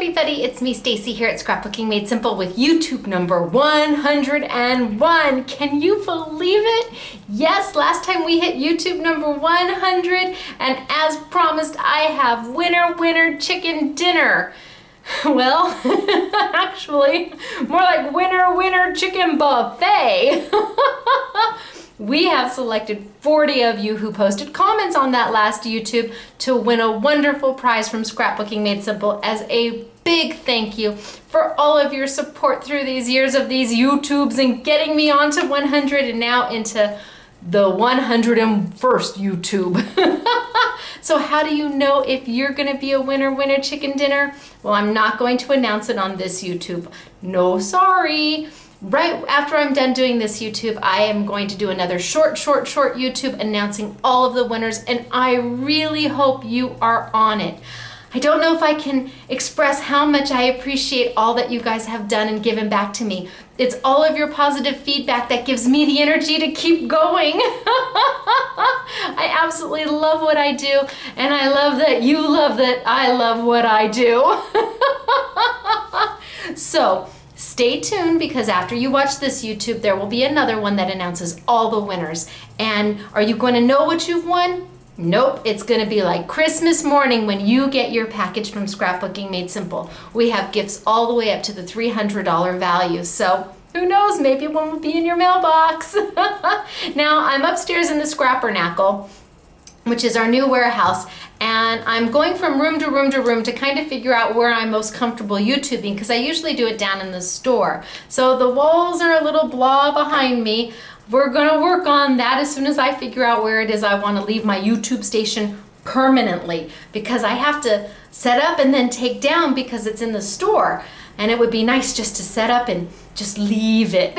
everybody, it's me Stacy here at Scrapbooking Made Simple with YouTube number 101. Can you believe it? Yes, last time we hit YouTube number 100, and as promised I have winner chicken dinner. Well, actually, more like winner chicken buffet. We have selected 40 of you who posted comments on that last YouTube to win a wonderful prize from Scrapbooking Made Simple as a big thank you for all of your support through these years of these YouTubes and getting me onto 100 and now into the 101st YouTube. So how do you know if you're gonna be a winner chicken dinner? Well, I'm not going to announce it on this YouTube. No, sorry. Right after I'm done doing this YouTube, I am going to do another short YouTube announcing all of the winners, and I really hope you are on it. I don't know if I can express how much I appreciate all that you guys have done and given back to me. It's all of your positive feedback that gives me the energy to keep going. I absolutely love what I do, and I love that you love that I love what I do. So, stay tuned, because after you watch this YouTube, there will be another one that announces all the winners. And are you going to know what you've won? Nope, it's going to be like Christmas morning when you get your package from Scrapbooking Made Simple. We have gifts all the way up to the $300 value, so who knows, maybe one will be in your mailbox. Now, I'm upstairs in the Scrappernacle, which is our new warehouse, and I'm going from room to room to room to kind of figure out where I'm most comfortable YouTubing, because I usually do it down in the store. So the walls are a little blah behind me. We're gonna work on that as soon as I figure out where it is I want to leave my YouTube station permanently, because I have to set up and then take down because it's in the store, and it would be nice just to set up and just leave it.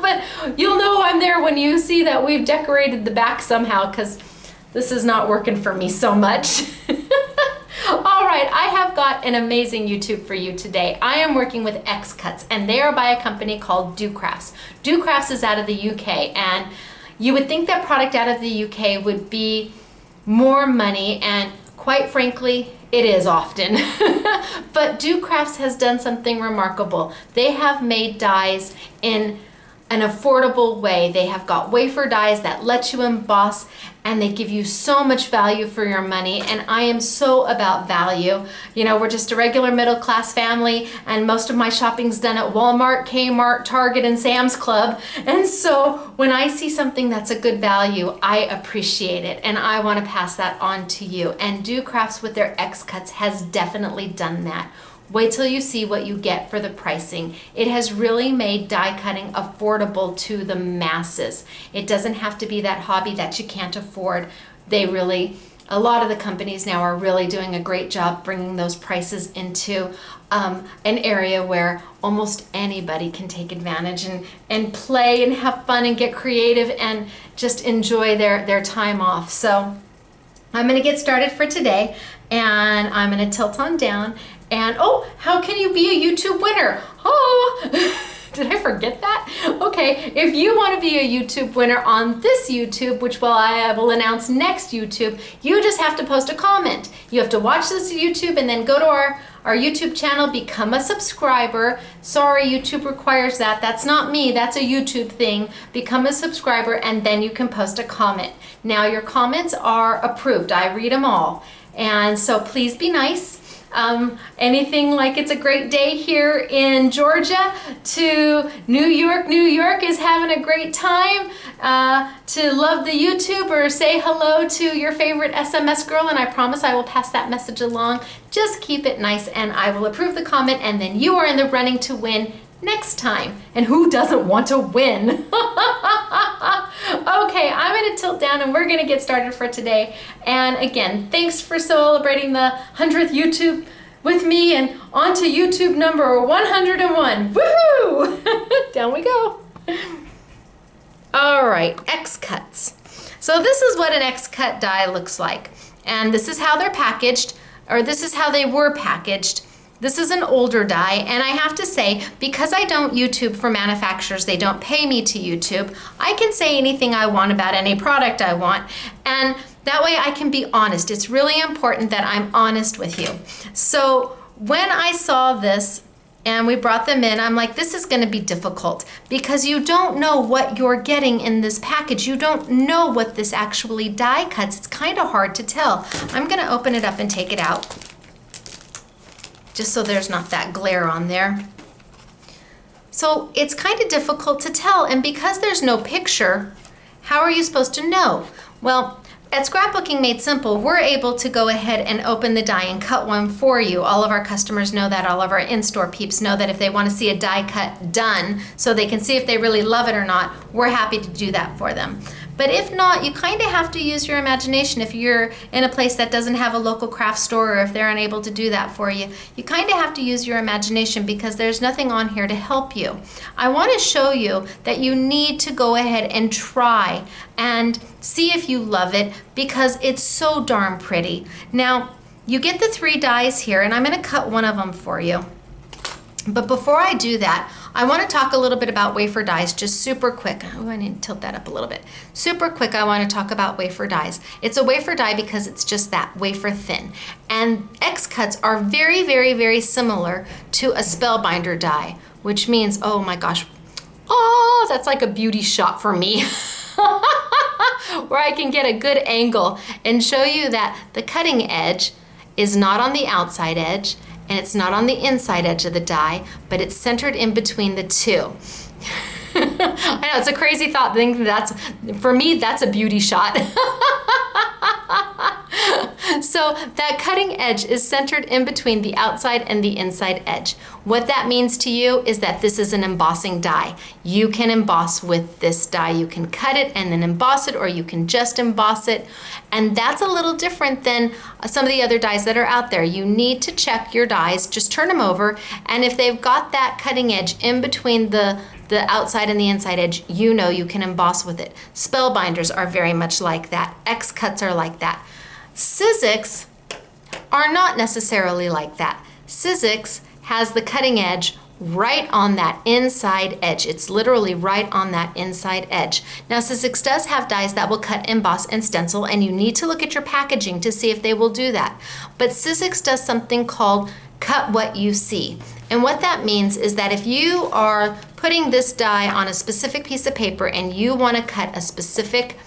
But you'll know I'm there when you see that we've decorated the back somehow, because this is not working for me so much. All right, I have got an amazing YouTube for you today. I am working with XCuts, and they are by a company called DoCrafts. DoCrafts is out of the UK, and you would think that product out of the UK would be more money, and quite frankly, it is often. But DoCrafts has done something remarkable. They have made dies in an affordable way. They have got wafer dies that let you emboss, and they give you so much value for your money, and I am so about value. You know, we're just a regular middle class family, and most of my shopping's done at Walmart, Kmart, Target, and Sam's Club, and so when I see something that's a good value, I appreciate it, and I want to pass that on to you, and DoCrafts with their XCuts has definitely done that. Wait till you see what you get for the pricing. It has really made die cutting affordable to the masses. It doesn't have to be that hobby that you can't afford. A lot of the companies now are really doing a great job bringing those prices into an area where almost anybody can take advantage and play and have fun and get creative and just enjoy their time off. So I'm going to get started for today, and I'm going to tilt on down. And oh, how can you be a YouTube winner? Oh, did I forget that? Okay, if you want to be a YouTube winner on this YouTube, which I will announce next YouTube, you just have to post a comment. You have to watch this YouTube and then go to our YouTube channel, become a subscriber. Sorry, YouTube requires that. That's not me, that's a YouTube thing. Become a subscriber, and then you can post a comment. Now, your comments are approved. I read them all. And so please be nice. Anything like it's a great day here in Georgia to New York is having a great time, to love the YouTube or say hello to your favorite SMS girl, and I promise I will pass that message along. Just keep it nice and I will approve the comment, and then you are in the running to win next time. And who doesn't want to win? Okay, I'm going to tilt down and we're going to get started for today. And again, thanks for celebrating the 100th YouTube with me, and on to YouTube number 101. Woohoo! Down we go. All right, XCuts. So this is what an XCut die looks like. And this is how they're packaged, or this is how they were packaged. This is an older die, and I have to say, because I don't YouTube for manufacturers, they don't pay me to YouTube, I can say anything I want about any product I want, and that way I can be honest. It's really important that I'm honest with you. So when I saw this and we brought them in, I'm like, this is gonna be difficult because you don't know what you're getting in this package. You don't know what this actually die cuts. It's kind of hard to tell. I'm gonna open it up and take it out just so there's not that glare on there. So it's kind of difficult to tell, and because there's no picture, how are you supposed to know? Well, at Scrapbooking Made Simple, we're able to go ahead and open the die and cut one for you. All of our customers know that. All of our in-store peeps know that if they want to see a die cut done so they can see if they really love it or not, we're happy to do that for them. But if not, you kind of have to use your imagination. If you're in a place that doesn't have a local craft store, or if they're unable to do that for you, you kind of have to use your imagination because there's nothing on here to help you. I want to show you that you need to go ahead and try and see if you love it because it's so darn pretty. Now, you get the 3 dies here, and I'm going to cut one of them for you. But before I do that, I want to talk a little bit about wafer dies, just super quick. Oh, I need to tilt that up a little bit. Super quick, I want to talk about wafer dies. It's a wafer die because it's just that, wafer thin. And XCuts are very, very, very similar to a spellbinder die, which means, oh my gosh, oh, that's like a beauty shot for me. Where I can get a good angle and show you that the cutting edge is not on the outside edge, and it's not on the inside edge of the die, but it's centered in between the two. I know, it's a crazy thought. For me, that's a beauty shot. So that cutting edge is centered in between the outside and the inside edge. What that means to you is that this is an embossing die. You can emboss with this die. You can cut it and then emboss it, or you can just emboss it. And that's a little different than some of the other dies that are out there. You need to check your dies, just turn them over, and if they've got that cutting edge in between the outside and the inside edge, you know you can emboss with it. Spellbinders are very much like that. XCuts are like that. Sizzix are not necessarily like that. Sizzix has the cutting edge right on that inside edge. It's literally right on that inside edge. Now, Sizzix does have dies that will cut, emboss, and stencil, and you need to look at your packaging to see if they will do that. But Sizzix does something called cut what you see. And what that means is that if you are putting this die on a specific piece of paper and you want to cut a specific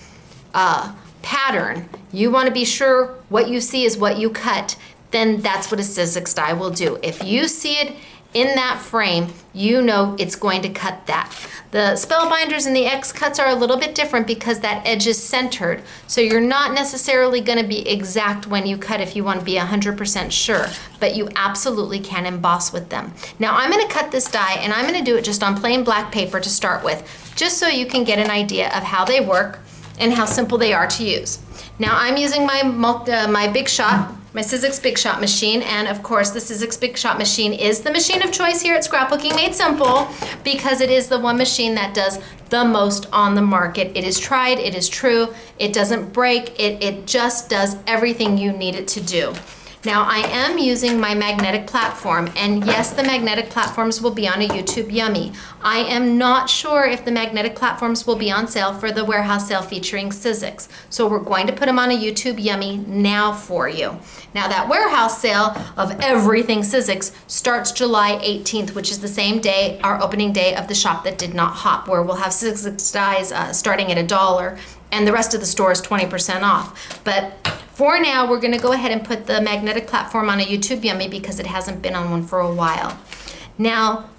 pattern, you want to be sure what you see is what you cut, then that's what a Sizzix die will do. If you see it in that frame, you know it's going to cut that. The spellbinders and the XCuts are a little bit different because that edge is centered. So you're not necessarily going to be exact when you cut if you want to be 100% sure, but you absolutely can emboss with them. Now I'm going to cut this die, and I'm going to do it just on plain black paper to start with, just so you can get an idea of how they work and how simple they are to use. Now I'm using my Big Shot, my Sizzix Big Shot machine, and of course the Sizzix Big Shot machine is the machine of choice here at Scrapbooking Made Simple because it is the one machine that does the most on the market. It is tried, it is true, it doesn't break, it just does everything you need it to do. Now I am using my magnetic platform, and yes, the magnetic platforms will be on a YouTube Yummy. I am not sure if the magnetic platforms will be on sale for the warehouse sale featuring Sizzix. So we're going to put them on a YouTube Yummy now for you. Now that warehouse sale of everything Sizzix starts July 18th, which is the same day, our opening day of the shop that did not hop, where we'll have Sizzix dies starting at $1, and the rest of the store is 20% off. But for now, we're gonna go ahead and put the magnetic platform on a YouTube Yummy because it hasn't been on one for a while. Now,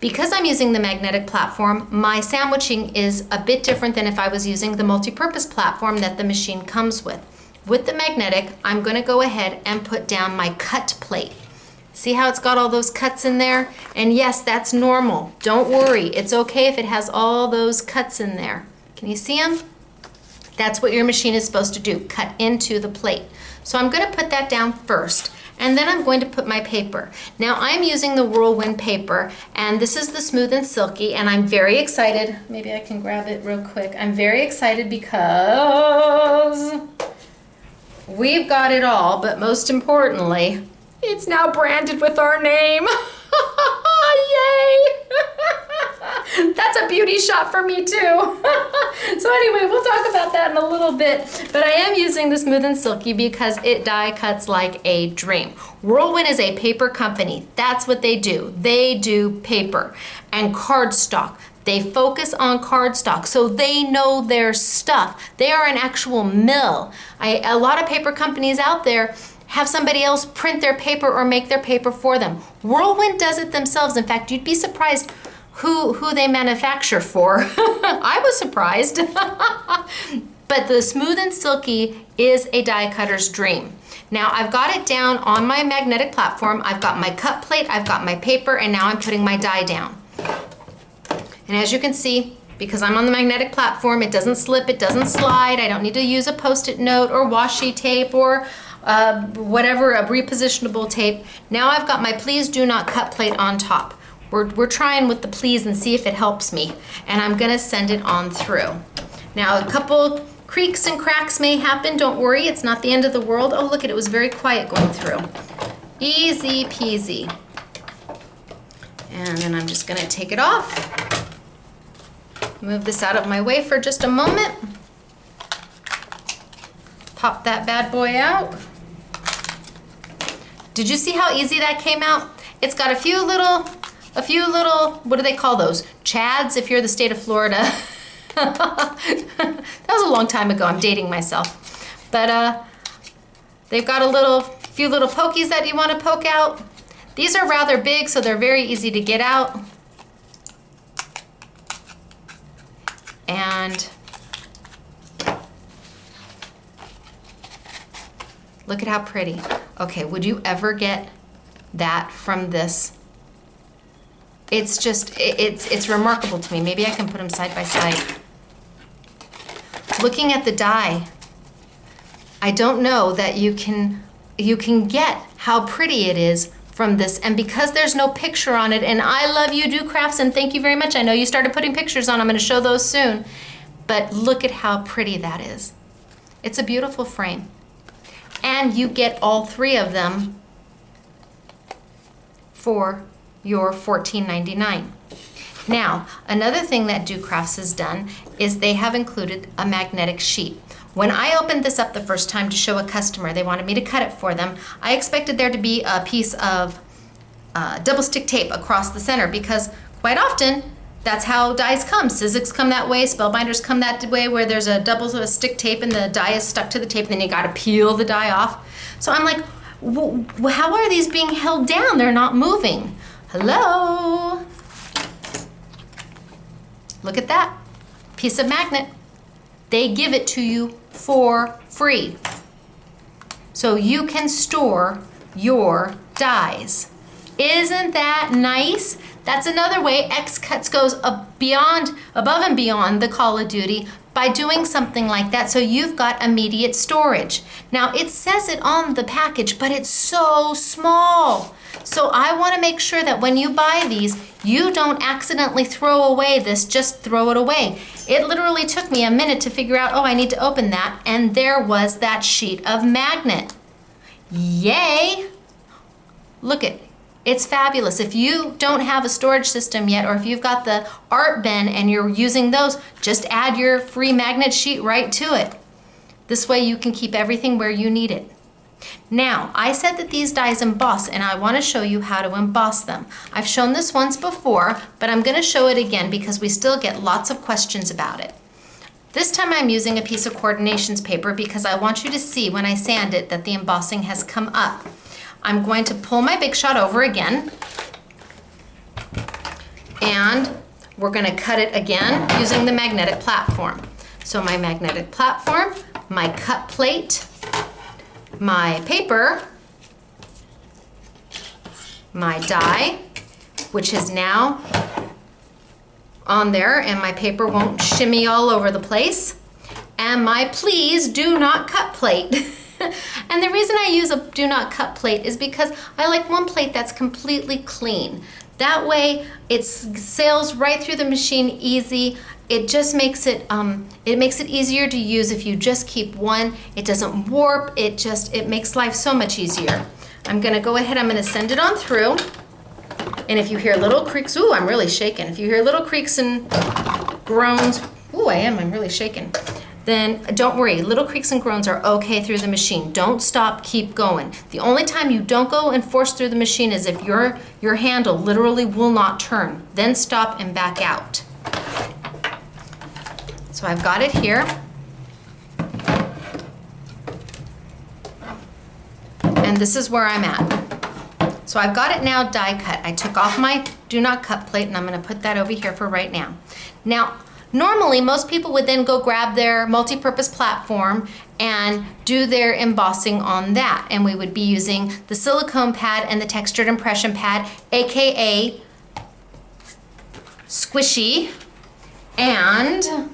because I'm using the magnetic platform, my sandwiching is a bit different than if I was using the multi-purpose platform that the machine comes with. With the magnetic, I'm gonna go ahead and put down my cut plate. See how it's got all those cuts in there? And yes, that's normal. Don't worry, it's okay if it has all those cuts in there. Can you see them? That's what your machine is supposed to do, cut into the plate. So I'm going to put that down first, and then I'm going to put my paper. Now I'm using the Whirlwind paper, and this is the Smooth and Silky, and I'm very excited. Maybe I can grab it real quick. I'm very excited because we've got it all, but most importantly, it's now branded with our name. Yay! That's a beauty shot for me too. So anyway, we'll talk about that in a little bit. But I am using the Smooth and Silky because it die cuts like a dream. Whirlwind is a paper company. That's what they do. They do paper and cardstock. They focus on cardstock, so they know their stuff. They are an actual mill. A lot of paper companies out there have somebody else print their paper or make their paper for them. Whirlwind does it themselves. In fact, you'd be surprised who they manufacture for. I was surprised. But the Smooth and Silky is a die cutter's dream. Now I've got it down on my magnetic platform. I've got my cut plate, I've got my paper, and now I'm putting my die down. And as you can see, because I'm on the magnetic platform, it doesn't slip, it doesn't slide. I don't need to use a Post-it note or washi tape or whatever, a repositionable tape. Now I've got my Please Do Not Cut plate on top. We're trying with the please and see if it helps me. And I'm gonna send it on through. Now a couple creaks and cracks may happen. Don't worry, it's not the end of the world. Oh, look at it, was very quiet going through. Easy peasy. And then I'm just gonna take it off. Move this out of my way for just a moment. Pop that bad boy out. Did you see how easy that came out? It's got a few little, what do they call those? Chads, if you're the state of Florida. That was a long time ago, I'm dating myself. But they've got a few little pokies that you want to poke out. These are rather big, so they're very easy to get out. And look at how pretty. Okay, would you ever get that from this? It's just, it's remarkable to me. Maybe I can put them side by side. Looking at the die, I don't know that you can get how pretty it is from this. And because there's no picture on it, and I love you do crafts, and thank you very much. I know you started putting pictures on. I'm going to show those soon. But look at how pretty that is. It's a beautiful frame. And you get all three of them for your $14.99. Now, another thing that Do Crafts has done is they have included a magnetic sheet. When I opened this up the first time to show a customer, they wanted me to cut it for them, I expected there to be a piece of double stick tape across the center because quite often that's how dies come. Sizzix come that way, Spellbinders come that way where there's a double stick tape and the die is stuck to the tape and then you gotta peel the die off. So I'm like, how are these being held down? They're not moving. Hello? Look at that piece of magnet. They give it to you for free. So you can store your dies. Isn't that nice? That's another way XCut goes above and beyond the Call of Duty by doing something like that, so you've got immediate storage. Now it says it on the package, but it's so small. So I want to make sure that when you buy these, you don't accidentally throw away this, just throw it away. It literally took me a minute to figure out, oh, I need to open that, and there was that sheet of magnet. Yay! Look it. It's fabulous. If you don't have a storage system yet, or if you've got the art bin and you're using those, just add your free magnet sheet right to it. This way you can keep everything where you need it. Now, I said that these dies emboss, and I want to show you how to emboss them. I've shown this once before, but I'm going to show it again because we still get lots of questions about it. This time I'm using a piece of coordinations paper because I want you to see when I sand it that the embossing has come up. I'm going to pull my Big Shot over again, and we're going to cut it again using the magnetic platform. So my magnetic platform, my cut plate, my paper, my die, which is now on there and my paper won't shimmy all over the place, and my Please Do Not Cut plate. And the reason I use a Do Not Cut plate is because I like one plate that's completely clean. That way it sails right through the machine easy. It just makes it easier to use if you just keep one. It doesn't warp, it makes life so much easier. I'm gonna go ahead, I'm gonna send it on through. And if you hear little creaks, ooh, I'm really shaking. If you hear little creaks and groans, ooh, I'm really shaking. Then don't worry, little creaks and groans are okay through the machine. Don't stop, keep going. The only time you don't go and force through the machine is if your handle literally will not turn. Then stop and back out. So I've got it here. And this is where I'm at. So I've got it now die cut. I took off my do not cut plate and I'm gonna put that over here for right now. Now, normally, most people would then go grab their multi-purpose platform and do their embossing on that. And we would be using the silicone pad and the textured impression pad, AKA squishy and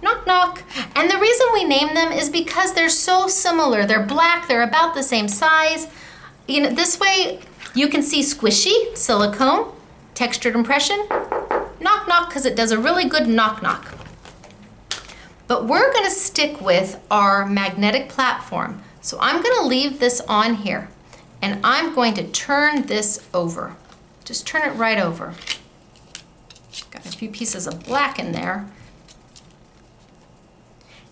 knock knock. And the reason we name them is because they're so similar. They're black, they're about the same size. You know, this way you can see squishy, silicone, textured impression, knock knock, because it does a really good knock knock. But we're gonna stick with our magnetic platform. So I'm gonna leave this on here and I'm going to turn this over. Just turn it right over. Got a few pieces of black in there.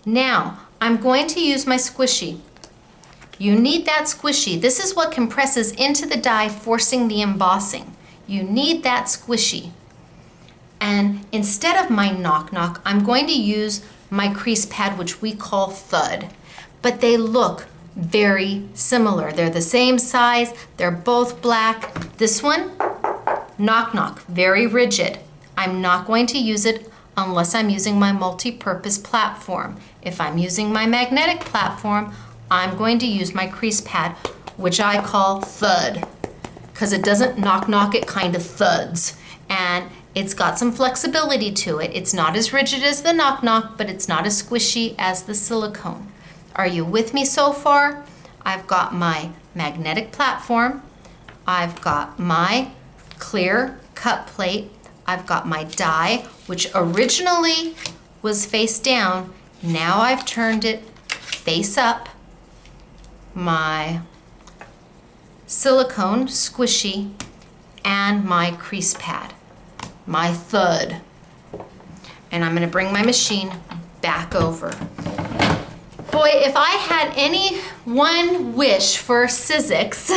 Now, I'm going to use my squishy. You need that squishy. This is what compresses into the die, forcing the embossing. You need that squishy. And instead of my knock knock, I'm going to use my crease pad, which we call thud. But they look very similar. They're the same size, they're both black. This one, knock knock, very rigid. I'm not going to use it unless I'm using my multi-purpose platform. If I'm using my magnetic platform, I'm going to use my crease pad, which I call thud, because it doesn't knock knock, it kind of thuds. And it's got some flexibility to it. It's not as rigid as the knock knock, but it's not as squishy as the silicone. Are you with me so far? I've got my magnetic platform. I've got my clear cut plate. I've got my die, which originally was face down. Now I've turned it face up. My silicone squishy and my crease pad, my thud. And I'm gonna bring my machine back over. Boy, if I had any one wish for Sizzix,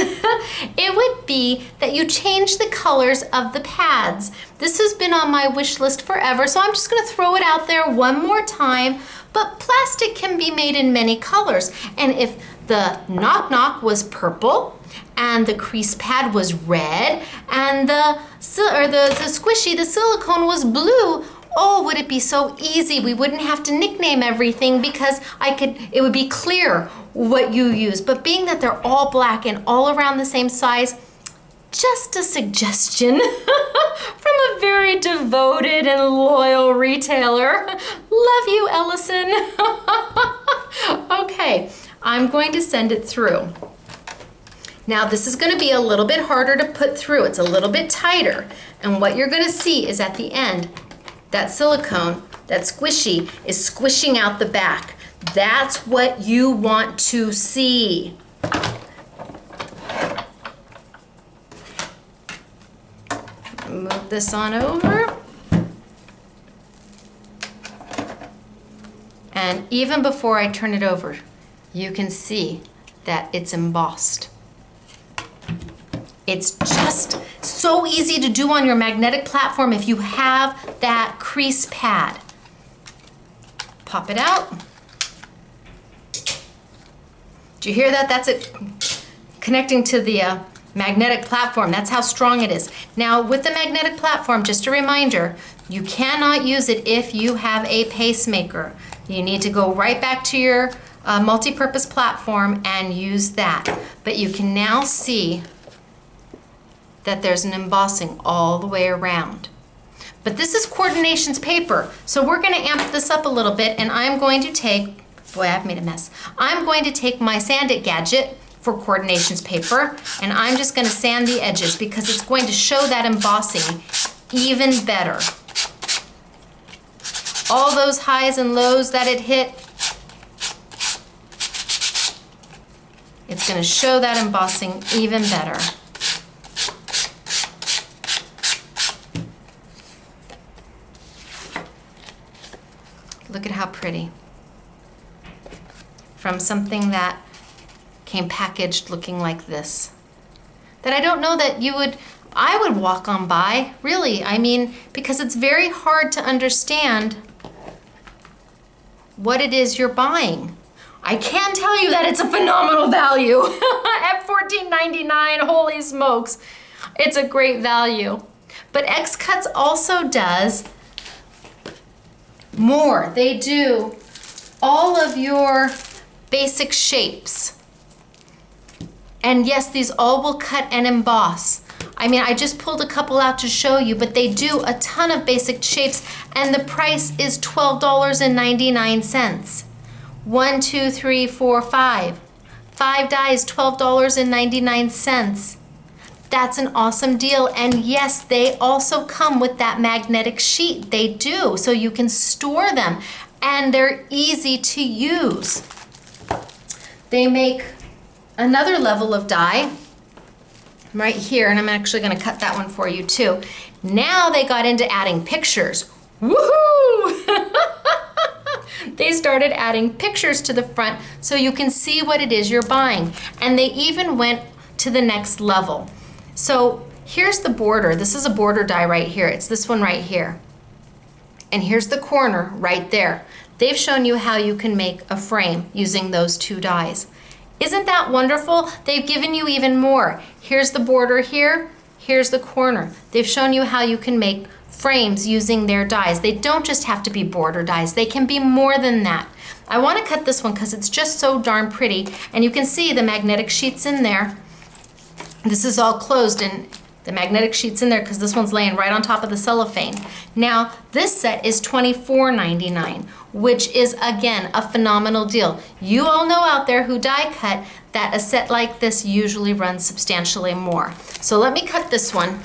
it would be that you change the colors of the pads. This has been on my wish list forever, so I'm just gonna throw it out there one more time. But plastic can be made in many colors. And if the knock knock was purple, and the crease pad was red, and the squishy, the silicone was blue, oh, would it be so easy? We wouldn't have to nickname everything because it would be clear what you use. But being that they're all black and all around the same size, just a suggestion from a very devoted and loyal retailer. Love you, Ellison. Okay, I'm going to send it through. Now this is gonna be a little bit harder to put through. It's a little bit tighter. And what you're gonna see is at the end, that silicone, that squishy, is squishing out the back. That's what you want to see. Move this on over. And even before I turn it over, you can see that it's embossed. It's just so easy to do on your magnetic platform if you have that crease pad. Pop it out. Do you hear that? That's it connecting to the magnetic platform. That's how strong it is. Now with the magnetic platform, just a reminder, you cannot use it if you have a pacemaker. You need to go right back to your multi-purpose platform and use that. But you can now see that there's an embossing all the way around. But this is Coordinations paper, so we're gonna amp this up a little bit, and I'm going to take, boy, I've made a mess. I'm going to take my Sand It gadget for Coordinations paper, and I'm just gonna sand the edges because it's going to show that embossing even better. All those highs and lows that it hit, it's gonna show that embossing even better. how pretty. From something that came packaged looking like this. That I don't know that I would walk on by, really. I mean, because it's very hard to understand what it is you're buying. I can tell you that it's a phenomenal value. At $14.99, holy smokes. It's a great value. But XCut also does more. They do all of your basic shapes. And yes, these all will cut and emboss. I mean, I just pulled a couple out to show you, but they do a ton of basic shapes, and the price is $12.99. 1, 2, 3, 4, 5. 5 dies, $12.99. That's an awesome deal. And yes, they also come with that magnetic sheet. They do, so you can store them, and they're easy to use. They make another level of die right here, and I'm actually gonna cut that one for you too. Now they got into adding pictures. Woohoo! They started adding pictures to the front so you can see what it is you're buying. And they even went to the next level. So here's the border. This is a border die right here. It's this one right here. And here's the corner right there. They've shown you how you can make a frame using those two dies. Isn't that wonderful? They've given you even more. Here's the border here. Here's the corner. They've shown you how you can make frames using their dies. They don't just have to be border dies. They can be more than that. I want to cut this one because it's just so darn pretty. And you can see the magnetic sheets in there. This is all closed and the magnetic sheet's in there because this one's laying right on top of the cellophane. Now, this set is $24.99, which is, again, a phenomenal deal. You all know out there who die cut that a set like this usually runs substantially more. So let me cut this one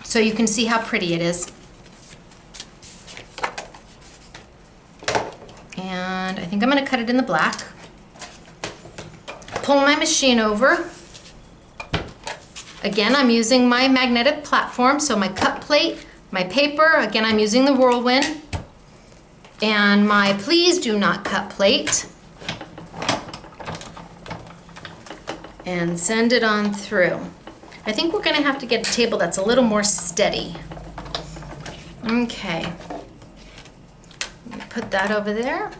so you can see how pretty it is. And I think I'm gonna cut it in the black. Pull my machine over. Again, I'm using my magnetic platform, so my cut plate, my paper, again, I'm using the Whirlwind, and my please do not cut plate. And send it on through. I think we're gonna have to get a table that's a little more steady. Okay. Let me put that over there.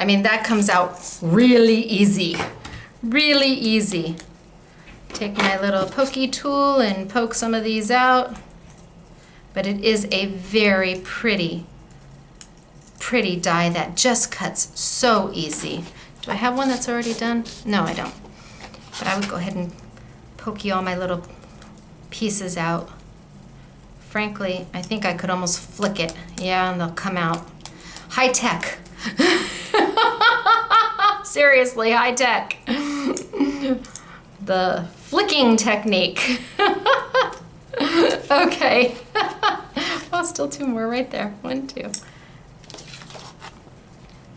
I mean, that comes out really easy. Really easy. Take my little pokey tool and poke some of these out. But it is a very pretty die that just cuts so easy. Do I have one that's already done? No, I don't. But I would go ahead and pokey all my little pieces out. Frankly, I think I could almost flick it. Yeah, and they'll come out. High tech. Seriously, high tech. The flicking technique. Okay. Oh, still two more right there. 1, 2.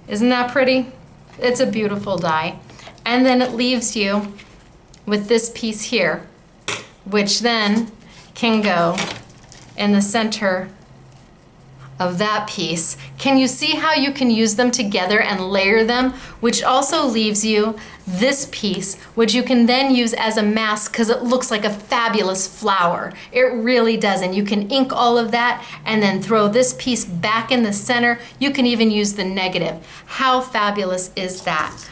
Isn't that pretty? It's a beautiful die. And then it leaves you with this piece here, which then can go in the center of that piece. Can you see how you can use them together and layer them? Which also leaves you this piece, which you can then use as a mask because it looks like a fabulous flower. It really does. And you can ink all of that and then throw this piece back in the center. You can even use the negative. How fabulous is that?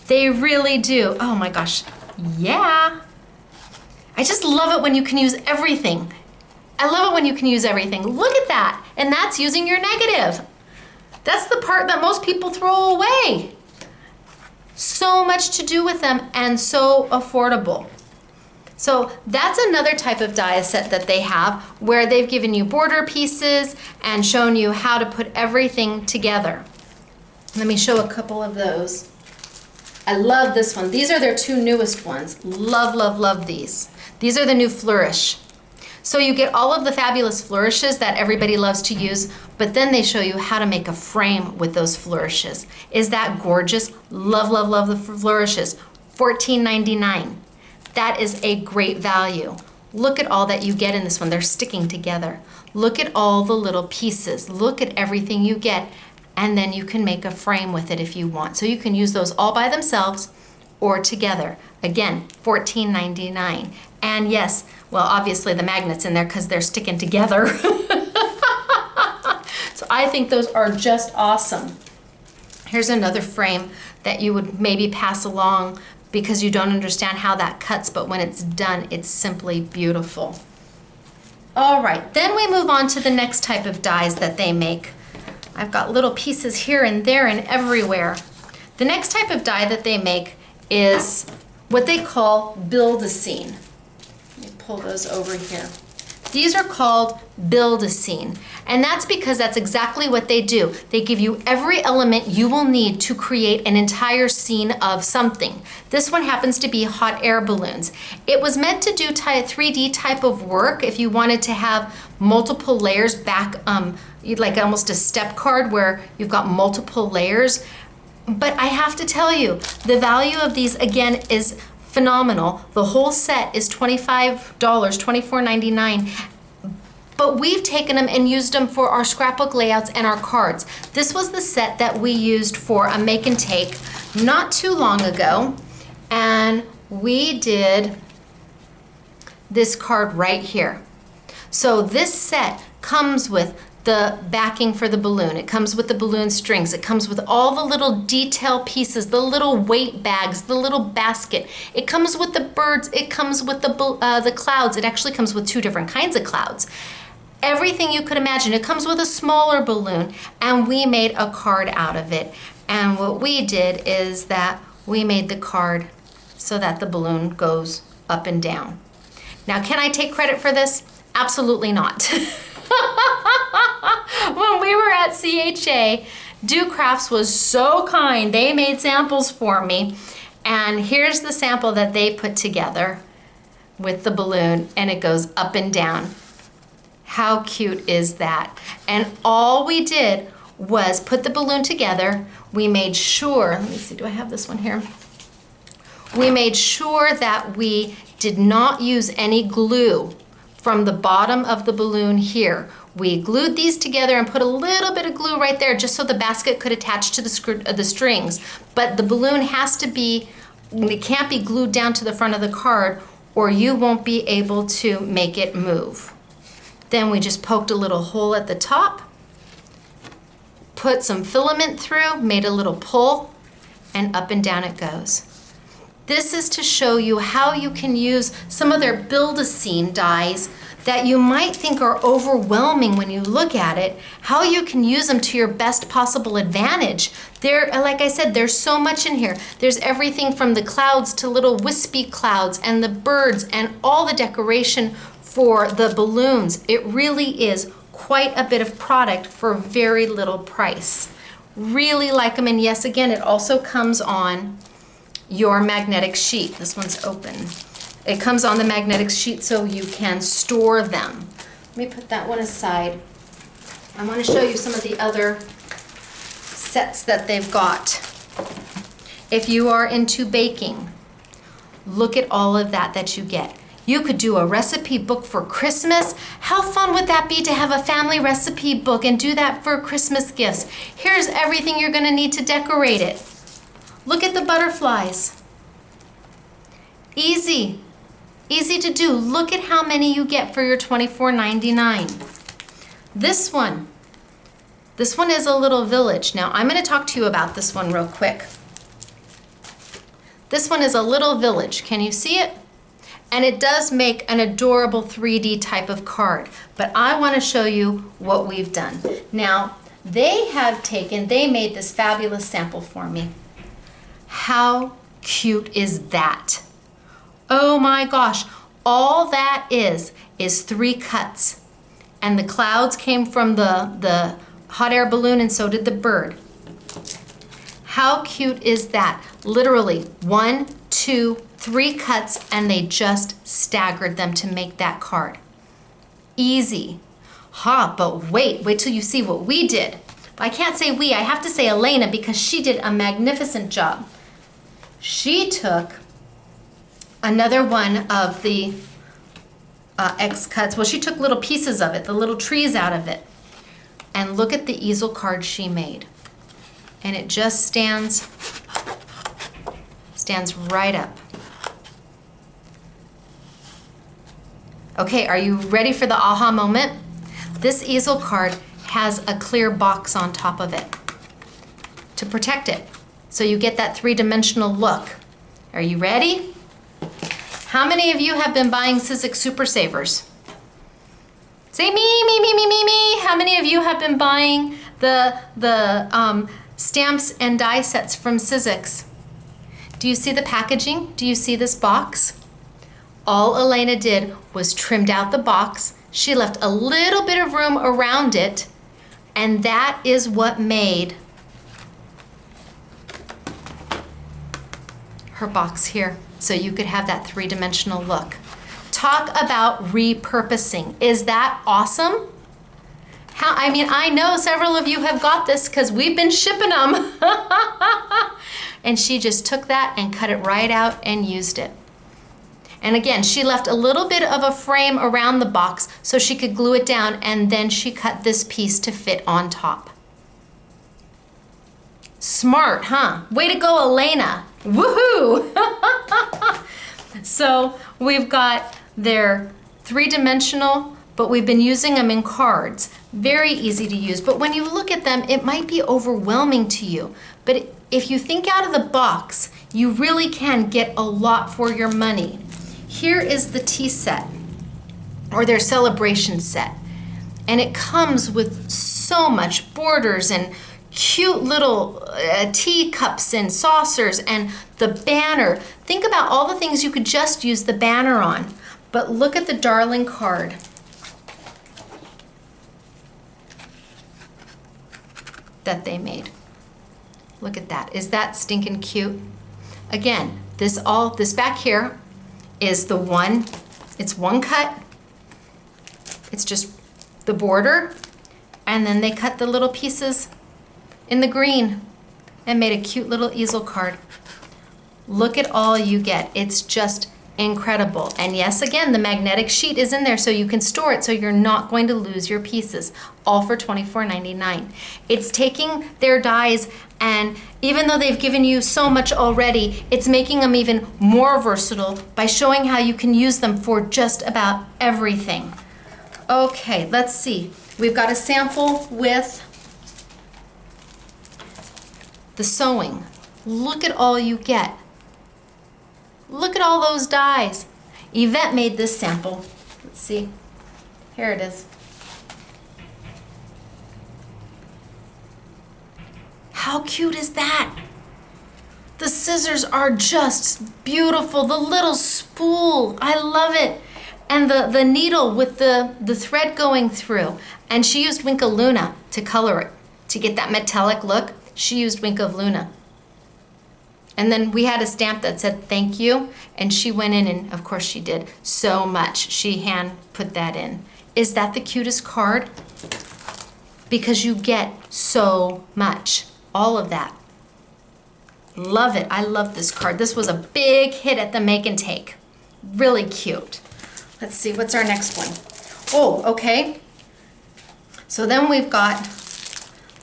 They really do. Oh my gosh. Yeah. I just love it when you can use everything. I love it when you can use everything. Look at that. And that's using your negative. That's the part that most people throw away. So much to do with them and so affordable. So that's another type of die set that they have where they've given you border pieces and shown you how to put everything together. Let me show a couple of those. I love this one. These are their two newest ones. Love, love, love these. These are the new Flourish. So you get all of the fabulous flourishes that everybody loves to use, but then they show you how to make a frame with those flourishes. Is that gorgeous? Love, love, love the flourishes. $14.99. That is a great value. Look at all that you get in this one. They're sticking together. Look at all the little pieces. Look at everything you get. And then you can make a frame with it if you want. So you can use those all by themselves or together. Again, $14.99. And yes, well, obviously the magnet's in there because they're sticking together. So I think those are just awesome. Here's another frame that you would maybe pass along because you don't understand how that cuts, but when it's done, it's simply beautiful. All right, then we move on to the next type of dies that they make. I've got little pieces here and there and everywhere. The next type of die that they make is what they call Build-A-Scene. Let me pull those over here. These are called Build-A-Scene, and that's because that's exactly what they do. They give you every element you will need to create an entire scene of something. This one happens to be hot air balloons. It was meant to do 3D type of work if you wanted to have multiple layers back, like almost a step card where you've got multiple layers. But I have to tell you, the value of these again is phenomenal. The whole set is $25, $24.99. But we've taken them and used them for our scrapbook layouts and our cards. This was the set that we used for a make and take not too long ago. And we did this card right here. So this set comes with the backing for the balloon. It comes with the balloon strings. It comes with all the little detail pieces, the little weight bags, the little basket. It comes with the birds. It comes with the clouds. It actually comes with 2 different kinds of clouds. Everything you could imagine. It comes with a smaller balloon, and we made a card out of it. And what we did is that we made the card so that the balloon goes up and down. Now, can I take credit for this? Absolutely not. When we were at CHA, Do Crafts was so kind. They made samples for me. And here's the sample that they put together with the balloon, and it goes up and down. How cute is that? And all we did was put the balloon together. We made sure, let me see, do I have this one here? We made sure that we did not use any glue from the bottom of the balloon here. We glued these together and put a little bit of glue right there just so the basket could attach to the strings. But the balloon has to be, it can't be glued down to the front of the card or you won't be able to make it move. Then we just poked a little hole at the top, put some filament through, made a little pull, and up and down it goes. This is to show you how you can use some of their Build-A-Scene dies that you might think are overwhelming when you look at it, how you can use them to your best possible advantage. Like I said, there's so much in here. There's everything from the clouds to little wispy clouds and the birds and all the decoration for the balloons. It really is quite a bit of product for very little price. Really like them, and yes, again, it also comes on your magnetic sheet. This one's open. It comes on the magnetic sheet so you can store them. Let me put that one aside. I want to show you some of the other sets that they've got. If you are into baking, look at all of that you get. You could do a recipe book for Christmas. How fun would that be to have a family recipe book and do that for Christmas gifts? Here's everything you're going to need to decorate it. Look at the butterflies. Easy. Easy to do. Look at how many you get for your $24.99. This one is a little village. Now I'm going to talk to you about this one real quick. This one is a little village. Can you see it? And it does make an adorable 3D type of card. But I want to show you what we've done. Now, they made this fabulous sample for me. How cute is that? Oh my gosh, all that is 3 cuts. And the clouds came from the hot air balloon, and so did the bird. How cute is that? Literally 1, 2, 3 cuts, and they just staggered them to make that card. Easy. But wait till you see what we did. I can't say we, I have to say Elena, because she did a magnificent job. She took another one of the XCuts. Well, she took little pieces of it, the little trees out of it. And look at the easel card she made. And it just stands right up. Okay, are you ready for the aha moment? This easel card has a clear box on top of it to protect it. So you get that three-dimensional look. Are you ready? How many of you have been buying Sizzix Super Savers? Say me, me, me, me, me, me. How many of you have been buying the stamps and die sets from Sizzix? Do you see the packaging? Do you see this box? All Elena did was trimmed out the box. She left a little bit of room around it, and that is what made her box here, so you could have that three-dimensional look. Talk about repurposing. Is that awesome? I mean, I know several of you have got this because we've been shipping them. And she just took that and cut it right out and used it. And again, she left a little bit of a frame around the box so she could glue it down, and then she cut this piece to fit on top. Smart, huh? Way to go, Elena. Woohoo! So we've got their three-dimensional, but we've been using them in cards. Very easy to use, but when you look at them, it might be overwhelming to you. But if you think out of the box, you really can get a lot for your money. Here is the tea set, or their celebration set. And it comes with so much borders and cute little tea cups and saucers and the banner. Think about all the things you could just use the banner on. But look at the darling card. That they made. Look at that. Is that stinking cute? Again, this back here is the one, it's one cut. It's just the border, and then they cut the little pieces in the green and made a cute little easel card. Look at all you get. It's just incredible. And yes, again, the magnetic sheet is in there so you can store it so you're not going to lose your pieces, all for $24.99. It's taking their dies, and even though they've given you so much already, it's making them even more versatile by showing how you can use them for just about everything. Okay, let's see. We've got a sample with the sewing. Look at all you get. Look at all those dies. Yvette made this sample. Let's see. Here it is. How cute is that? The scissors are just beautiful. The little spool, I love it. And the needle with the thread going through. And she used Wink of Luna to color it. To get that metallic look, she used Wink of Luna. And then we had a stamp that said thank you, and she went in and of course she did so much. She hand put that in. Is that the cutest card? Because you get so much, all of that. Love it, I love this card. This was a big hit at the Make and Take. Really cute. Let's see, what's our next one? Oh, okay. So then we've got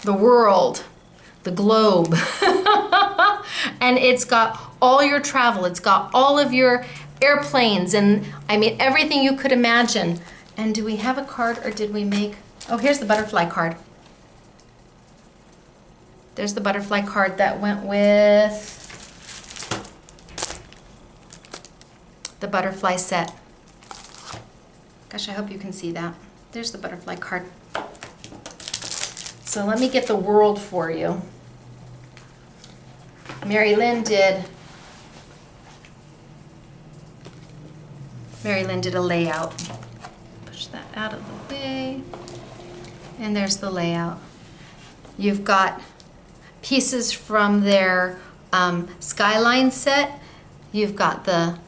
the world, the globe. And it's got all your travel. It's got all of your airplanes and I mean everything you could imagine. And do we have a card or did we make? Oh, here's the butterfly card. There's the butterfly card that went with the butterfly set. Gosh, I hope you can see that. There's the butterfly card. So let me get the world for you. Mary Lynn did a layout. Push that out of the way. And there's the layout. You've got pieces from their Skyline set. You've got the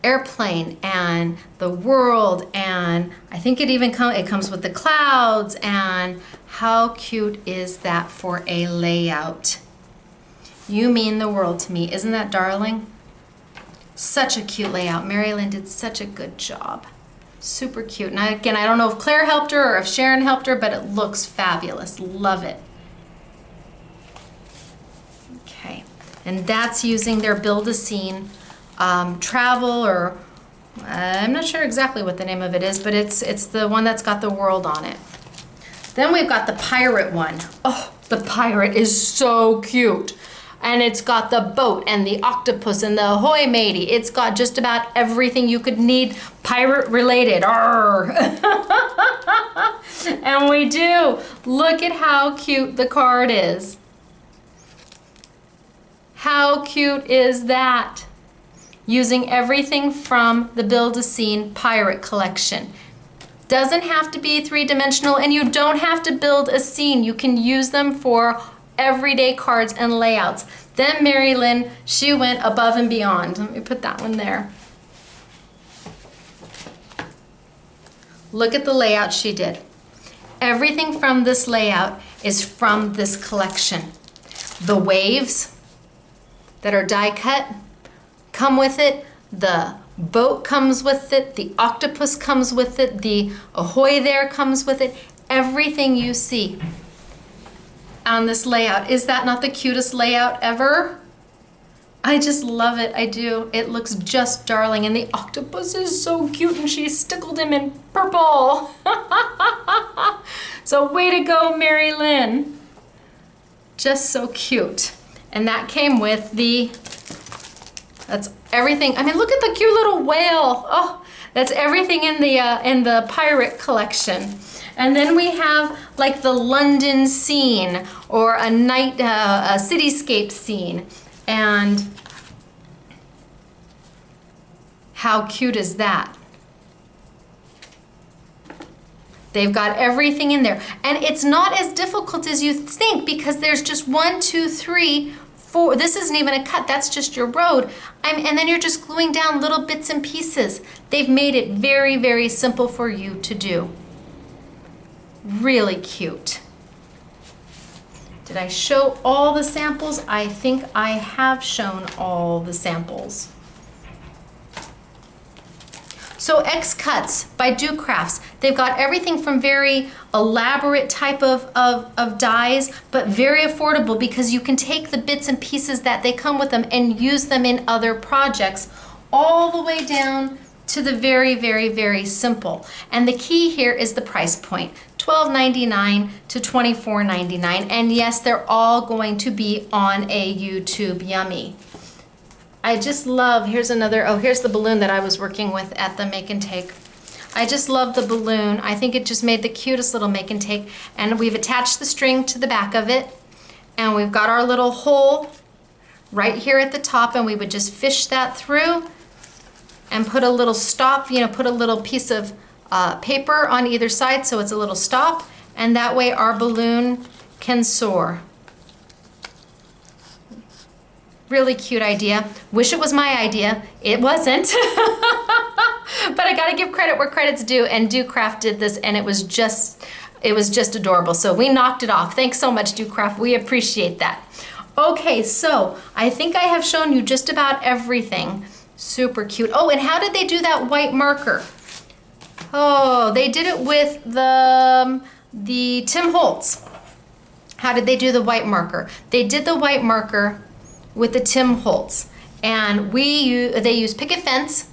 airplane and the world, and I think it comes with the clouds. And how cute is that for a layout? You mean the world to me. Isn't that darling? Such a cute layout. Mary Lynn did such a good job. Super cute. And again, I don't know if Claire helped her or if Sharon helped her, but it looks fabulous. Love it. Okay, and that's using their Build-A-Scene travel, or I'm not sure exactly what the name of it is, but it's the one that's got the world on it. Then we've got the pirate one. Oh, the pirate is so cute. And it's got the boat and the octopus and the ahoy matey. It's got just about everything you could need pirate related. Arr. And we do. Look at how cute the card is. How cute is that? Using everything from the Build-A-Scene Pirate Collection. Doesn't have to be three-dimensional, and you don't have to build a scene. You can use them for everyday cards and layouts. Then Mary Lynn, she went above and beyond. Let me put that one there. Look at the layout she did. Everything from this layout is from this collection. The waves that are die cut come with it. The boat comes with it. The octopus comes with it. The ahoy there comes with it. Everything you see on this layout. Is that not the cutest layout ever? I just love it, I do. It looks just darling, and the octopus is so cute, and she stickled him in purple. So way to go, Mary Lynn. Just so cute. And that came with that's everything. I mean, look at the cute little whale. Oh, that's everything in the pirate collection. And then we have like the London scene, or a night, a cityscape scene. And how cute is that? They've got everything in there. And it's not as difficult as you think, because there's just 1, 2, 3, 4. This isn't even a cut, that's just your road. And then you're just gluing down little bits and pieces. They've made it very, very simple for you to do. Really cute. Did I show all the samples? I think I have shown all the samples. So XCuts by Do Crafts, they've got everything from very elaborate type of dies, but very affordable, because you can take the bits and pieces that they come with them and use them in other projects, all the way down to the very, very, very simple. And the key here is the price point, $12.99 to $24.99. And yes, they're all going to be on a YouTube Yummy. I just love, here's another, oh, here's the balloon that I was working with at the Make and Take. I just love the balloon. I think it just made the cutest little Make and Take. And we've attached the string to the back of it. And we've got our little hole right here at the top, and we would just fish that through and put a little stop, you know, put a little piece of paper on either side so it's a little stop, and that way our balloon can soar. Really cute idea. Wish it was my idea. It wasn't. But I gotta give credit where credit's due, and Do Craft did this, and it was just adorable. So we knocked it off. Thanks so much, Do Craft. We appreciate that. Okay, so I think I have shown you just about everything. Super cute. Oh, and how did they do that white marker? Oh, they did it with the Tim Holtz. How did they do the white marker? They did the white marker with the Tim Holtz, and they use picket fence.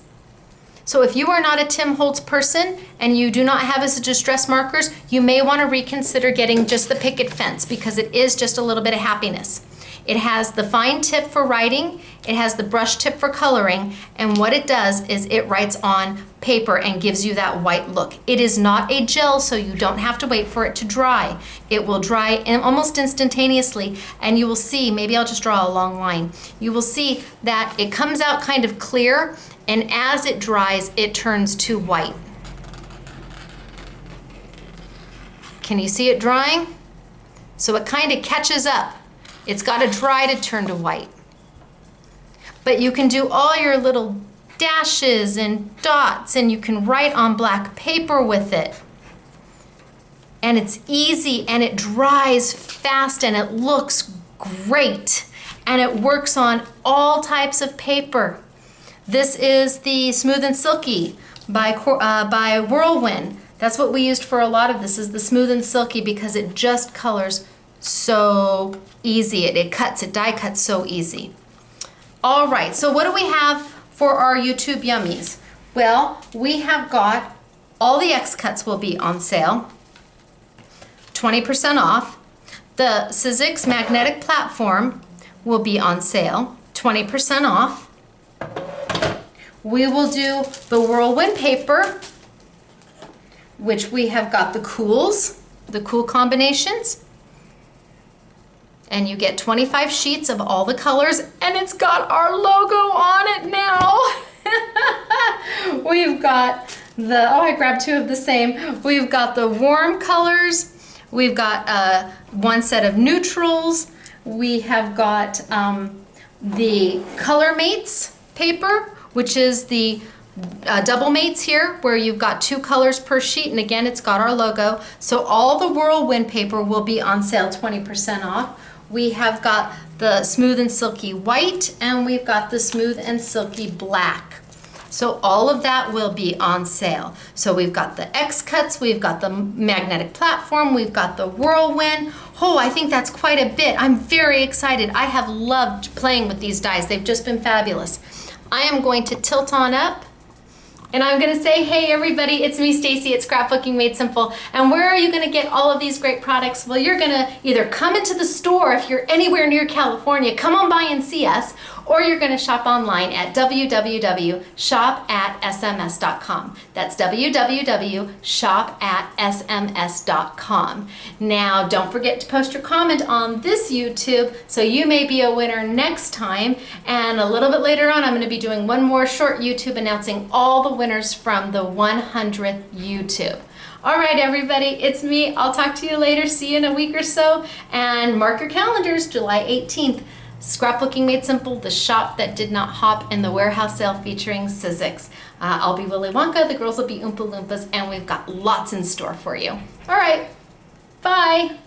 So if you are not a Tim Holtz person and you do not have as distress markers, you may want to reconsider getting just the picket fence, because it is just a little bit of happiness. It has the fine tip for writing, it has the brush tip for coloring, and what it does is it writes on paper and gives you that white look. It is not a gel, so you don't have to wait for it to dry. It will dry almost instantaneously, and you will see, maybe I'll just draw a long line. You will see that it comes out kind of clear, and as it dries, it turns to white. Can you see it drying? So it kind of catches up. It's got to dry to turn to white. But you can do all your little dashes and dots, and you can write on black paper with it. And it's easy, and it dries fast, and it looks great. And it works on all types of paper. This is the Smooth and Silky by Whirlwind. That's what we used for a lot of this, is the Smooth and Silky, because it just colors so easy. It die cuts so easy. All right, so what do we have for our YouTube Yummies? Well, we have got all the XCuts will be on sale, 20% off. The Sizzix magnetic platform will be on sale, 20% off. We will do the Whirlwind paper, which we have got the cool combinations. And you get 25 sheets of all the colors, and it's got our logo on it now. We've got the, oh, I grabbed two of the same. We've got the warm colors. We've got one set of neutrals. We have got the Color Mates paper, which is the double mates here, where you've got 2 colors per sheet, and again, it's got our logo. So all the Whirlwind paper will be on sale, 20% off. We have got the Smooth and Silky white, and we've got the Smooth and Silky black. So all of that will be on sale. So we've got the XCuts, we've got the magnetic platform, we've got the Whirlwind. Oh, I think that's quite a bit. I'm very excited. I have loved playing with these dies. They've just been fabulous. I am going to tilt on up, and I'm gonna say, hey everybody, it's me, Stacy, at Scrapbooking Made Simple. And where are you gonna get all of these great products? Well, you're gonna either come into the store if you're anywhere near California, come on by and see us, or you're gonna shop online at www.shop@sms.com. That's www.shop@sms.com. Now, don't forget to post your comment on this YouTube, so you may be a winner next time. And a little bit later on, I'm gonna be doing one more short YouTube announcing all the winners from the 100th YouTube. All right, everybody, it's me. I'll talk to you later. See you in a week or so. And mark your calendars, July 18th. Scrapbooking Made Simple, the shop that did not hop, in the warehouse sale featuring Sizzix. I'll be Willy Wonka, the girls will be Oompa Loompas, and we've got lots in store for you. All right, bye.